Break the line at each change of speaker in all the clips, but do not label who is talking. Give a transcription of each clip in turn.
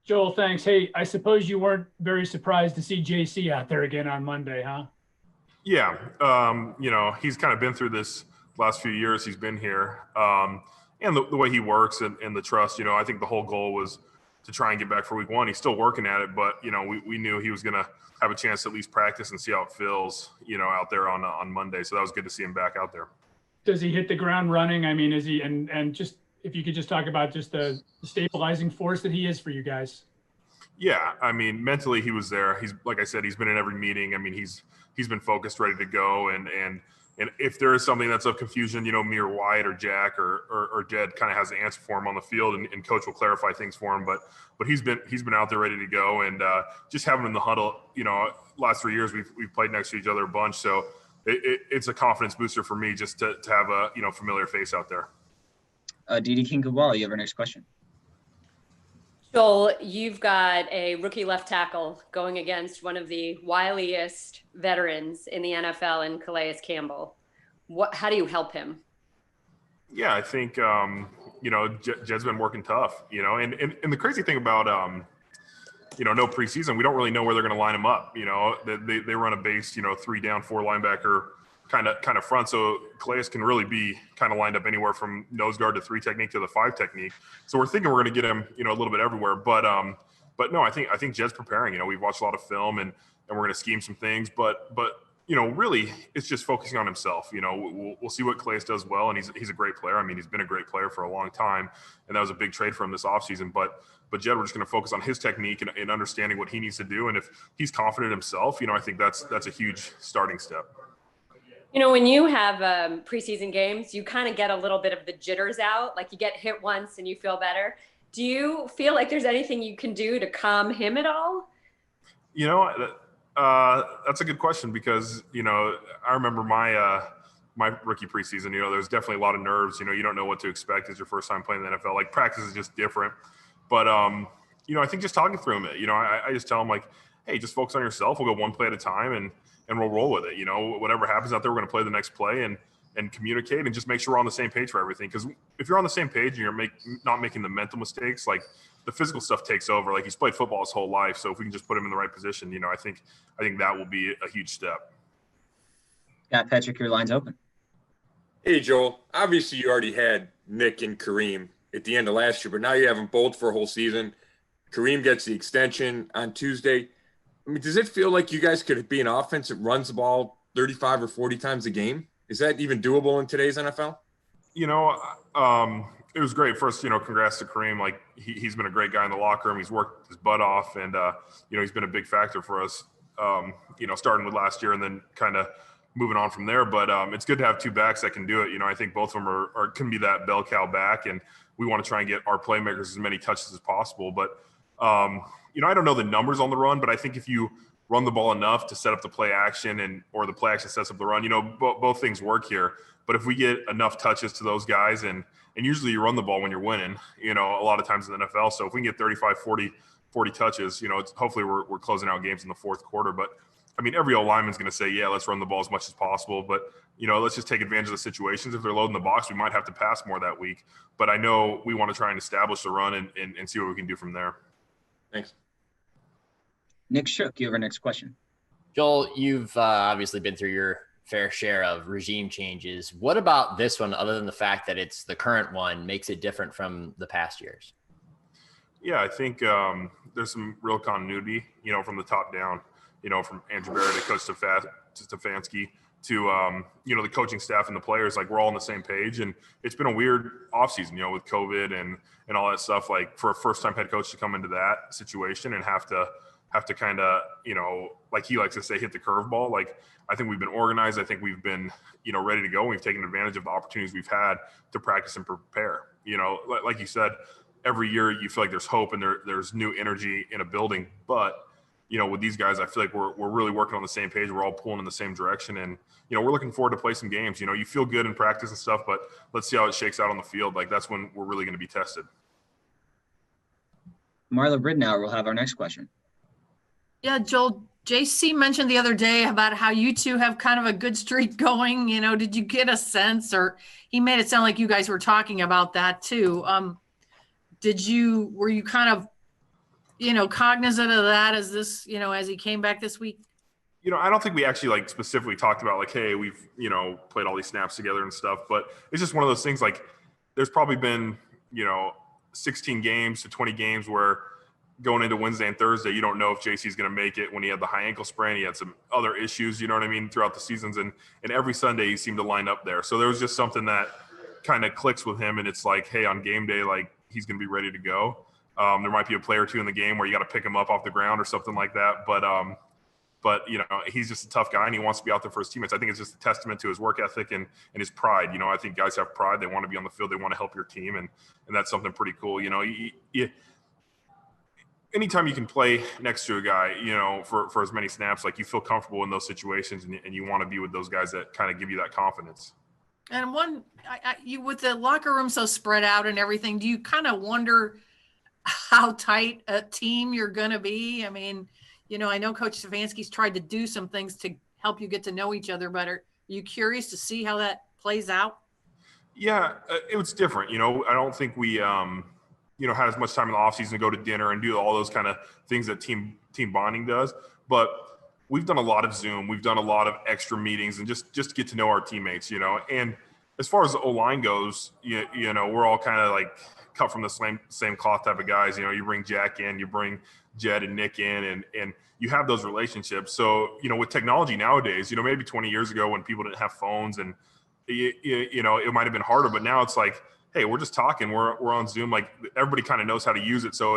Joel, thanks. Hey, I suppose you weren't very surprised to see JC out there again on Monday, huh?
Yeah, he's kind of been through this last few years he's been here. And the way he works and the trust, I think the whole goal was to try and get back for week one. He's still working at it, but, we knew he was going to have a chance to at least practice and see how it feels, out there on Monday. So that was good to see him back out there.
Does he hit the ground running? I mean, is he, and just, if you could just talk about just the stabilizing force that he is for you guys.
Yeah, I mean, mentally he was there. He's, like I said, he's been in every meeting. I mean, he's been focused, ready to go. And if there is something that's of confusion, me or Wyatt or Jack or Jed kind of has the answer for him on the field, and coach will clarify things for him. But he's been out there ready to go, and just having him in the huddle. Last 3 years we've played next to each other a bunch, so it's a confidence booster for me just to have a familiar face out there.
Didi King-Kabal, you have our next question.
Joel, you've got a rookie left tackle going against one of the wiliest veterans in the NFL in Calais Campbell. How do you help him?
Yeah, I think, Jed's been working tough, and the crazy thing about, no preseason, we don't really know where they're going to line him up. They run a base, 3 down, 4 linebacker kind of front. So Calais can really be kind of lined up anywhere from nose guard to 3 technique to the 5 technique. So we're thinking we're going to get him, a little bit everywhere. But no, I think Jed's preparing. We've watched a lot of film and we're going to scheme some things. But really, it's just focusing on himself. We'll see what Calais does well, and he's a great player. I mean, he's been a great player for a long time, and that was a big trade for him this offseason. But Jed, we're just going to focus on his technique and understanding what he needs to do. And if he's confident himself, I think that's a huge starting step.
When you have preseason games, you kind of get a little bit of the jitters out. Like you get hit once and you feel better. Do you feel like there's anything you can do to calm him at all?
That's a good question because, I remember my rookie preseason, there's definitely a lot of nerves. You don't know what to expect as your first time playing the NFL. Like practice is just different. But, I think just talking through him, I just tell him like, hey, just focus on yourself. We'll go one play at a time and we'll roll with it. Whatever happens out there, we're going to play the next play and communicate and just make sure we're on the same page for everything. Because if you're on the same page and you're not making the mental mistakes, like the physical stuff takes over. Like he's played football his whole life. So if we can just put him in the right position, I think that will be a huge step.
Yeah, Patrick, your line's open.
Hey, Joel. Obviously, you already had Nick and Kareem at the end of last year, but now you have them both for a whole season. Kareem gets the extension on Tuesday. I mean, does it feel like you guys could be an offense that runs the ball 35 or 40 times a game? Is that even doable in today's NFL?
It was great. First, congrats to Kareem. Like he's been a great guy in the locker room. He's worked his butt off, and he's been a big factor for us. Starting with last year and then kind of moving on from there. But it's good to have 2 backs that can do it. I think both of them can be that bell cow back, and we want to try and get our playmakers as many touches as possible. But I don't know the numbers on the run, but I think if you run the ball enough to set up the play action or the play action sets up the run, both things work here. But if we get enough touches to those guys, and usually you run the ball when you're winning, a lot of times in the NFL. So if we can get 35, 40 touches, hopefully we're closing out games in the fourth quarter. But I mean, every old lineman's going to say, yeah, let's run the ball as much as possible. But, let's just take advantage of the situations. If they're loading the box, we might have to pass more that week. But I know we want to try and establish the run and see what we can do from there.
Thanks.
Nick Shook, you have our next question.
Joel, you've obviously been through your fair share of regime changes. What about this one, other than the fact that it's the current one, makes it different from the past years?
Yeah, I think there's some real continuity, from the top down, from Andrew Barrett to Coach Stefanski to, the coaching staff and the players. Like we're all on the same page, and it's been a weird offseason, with COVID and all that stuff. Like for a first-time head coach to come into that situation and have to kind of, like he likes to say, hit the curveball. Like I think we've been organized. I think we've been, ready to go. We've taken advantage of the opportunities we've had to practice and prepare. Like you said, every year you feel like there's hope and there's new energy in a building. But, with these guys, I feel like we're really working on the same page. We're all pulling in the same direction. And, we're looking forward to play some games. You feel good in practice and stuff, but let's see how it shakes out on the field. Like that's when we're really going to be tested.
Marla Bridnower will have our next question.
Yeah, Joel, JC mentioned the other day about how you two have kind of a good streak going. Did you get a sense, or he made it sound like you guys were talking about that too? Were you kind of cognizant of that as this, as he came back this week?
I don't think we actually like specifically talked about like, hey, we've, played all these snaps together and stuff, but it's just one of those things like there's probably been, 16 games to 20 games where going into Wednesday and Thursday, you don't know if JC's going to make it when he had the high ankle sprain. He had some other issues, you know what I mean, throughout the seasons. And every Sunday he seemed to line up there. So there was just something that kind of clicks with him. And it's like, hey, on game day, like he's going to be ready to go. There might be a play or two in the game where you got to pick him up off the ground or something like that. But he's just a tough guy and he wants to be out there for his teammates. I think it's just a testament to his work ethic and his pride. I think guys have pride. They want to be on the field. They want to help your team. And that's something pretty cool. Anytime you can play next to a guy, for as many snaps, like you feel comfortable in those situations and you want to be with those guys that kind of give you that confidence.
And you with the locker room so spread out and everything, do you kind of wonder how tight a team you're going to be? I mean, I know Coach Stefanski's tried to do some things to help you get to know each other better. Are you curious to see how that plays out?
Yeah, it was different. I don't think we, had as much time in the offseason to go to dinner and do all those kind of things that team bonding does. But we've done a lot of Zoom. We've done a lot of extra meetings and just get to know our teammates, And as far as the O-line goes, we're all kind of like cut from the same cloth type of guys. You bring Jack in, you bring Jed and Nick in, and you have those relationships. So, with technology nowadays, maybe 20 years ago when people didn't have phones and, it might have been harder, but now it's like, hey, we're just talking, we're on Zoom. Like everybody kind of knows how to use it. So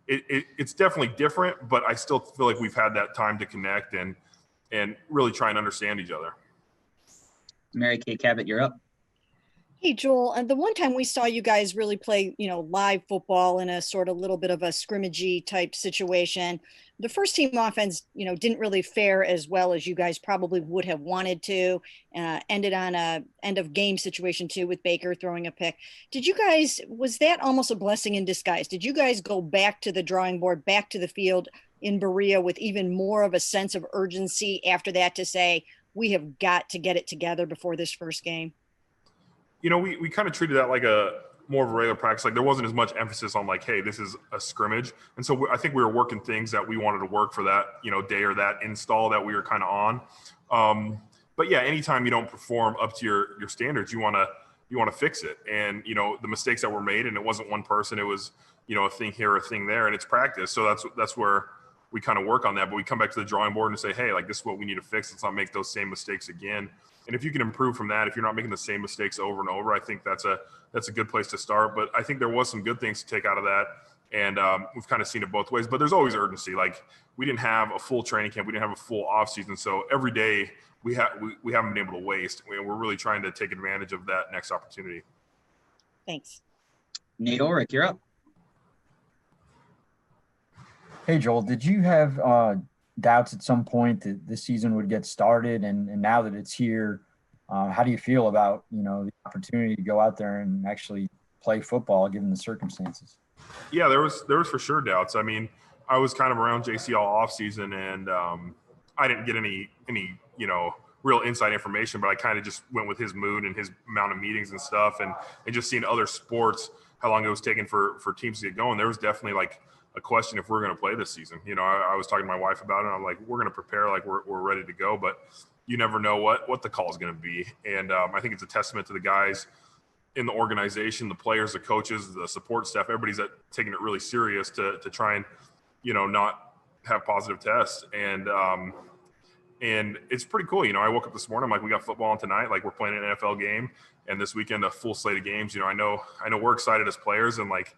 it's definitely different, but I still feel like we've had that time to connect and really try and understand each other.
Mary Kay Cabot, you're up.
Hey, Joel, the one time we saw you guys really play, live football in a sort of little bit of a scrimmagey type situation, the first team offense, didn't really fare as well as you guys probably would have wanted to. Ended on a end of game situation too with Baker throwing a pick. Was that almost a blessing in disguise? Did you guys go back to the drawing board, back to the field in Berea with even more of a sense of urgency after that to say, we have got to get it together before this first game?
We kind of treated that like more of a regular practice. Like there wasn't as much emphasis on like, hey, this is a scrimmage. And so I think we were working things that we wanted to work for that, day or that install that we were kind of on. But yeah, anytime you don't perform up to your standards, you want to fix it. And, the mistakes that were made, and it wasn't one person, it was, a thing here, a thing there, and it's practice. So that's where we kind of work on that. But we come back to the drawing board and say, hey, like this is what we need to fix. Let's not make those same mistakes again. And if you can improve from that, if you're not making the same mistakes over and over, I think that's a good place to start. But I think there was some good things to take out of that. And we've kind of seen it both ways. But there's always urgency. Like we didn't have a full training camp. We didn't have a full off season. So every day we haven't been able to waste. We're really trying to take advantage of that next opportunity.
Thanks.
Nate Ulrich, you're up.
Hey, Joel, did you have doubts at some point that this season would get started? And now that it's here, how do you feel about, the opportunity to go out there and actually play football given the circumstances?
Yeah, there was for sure doubts. I mean, I was kind of around JC all offseason and I didn't get any real inside information, but I kind of just went with his mood and his amount of meetings and stuff and just seeing other sports, how long it was taking for teams to get going. There was definitely like a question if we're going to play this season. I was talking to my wife about it. I'm like, we're going to prepare, like we're ready to go, but you never know what the call is going to be. And I think it's a testament to the guys in the organization, the players, the coaches, the support staff, everybody's taking it really serious to try and, not have positive tests. And it's pretty cool. I woke up this morning, I'm like, we got football on tonight. Like we're playing an NFL game and this weekend, a full slate of games. I know we're excited as players and like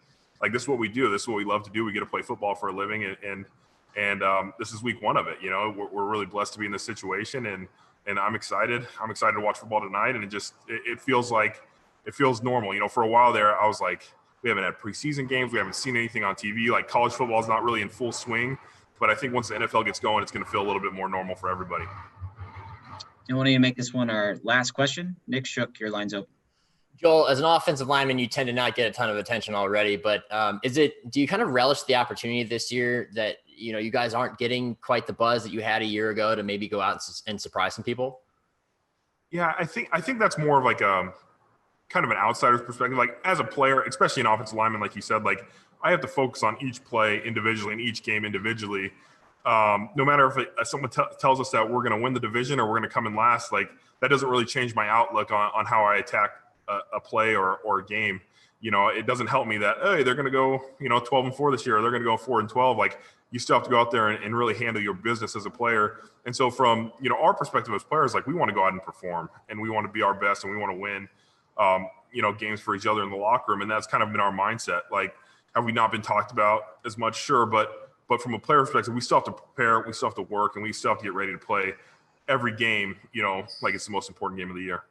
this is what we do. This is what we love to do. We get to play football for a living. And this is week one of it. We're really blessed to be in this situation and I'm excited. I'm excited to watch football tonight. And it feels normal. For a while there, I was like, we haven't had preseason games. We haven't seen anything on TV. Like college football is not really in full swing, but I think once the NFL gets going, it's going to feel a little bit more normal for everybody.
And we need to make this one our last question. Nick Shook, your line's open.
Joel, as an offensive lineman, you tend to not get a ton of attention already, but do you kind of relish the opportunity this year that, you guys aren't getting quite the buzz that you had a year ago to maybe go out and surprise some people?
Yeah, I think that's more of like kind of an outsider's perspective. Like as a player, especially an offensive lineman, like you said, like I have to focus on each play individually and each game individually. No matter if someone tells us that we're going to win the division or we're going to come in last, like that doesn't really change my outlook on how I attack a play or a game. It doesn't help me that, hey, they're going to go, 12-4 this year, or they're going to go 4-12. Like, you still have to go out there and really handle your business as a player. And so from, our perspective as players, like we want to go out and perform and we want to be our best and we want to win, games for each other in the locker room. And that's kind of been our mindset. Like, have we not been talked about as much? Sure. But from a player perspective, we still have to prepare, we still have to work, and we still have to get ready to play every game, like it's the most important game of the year.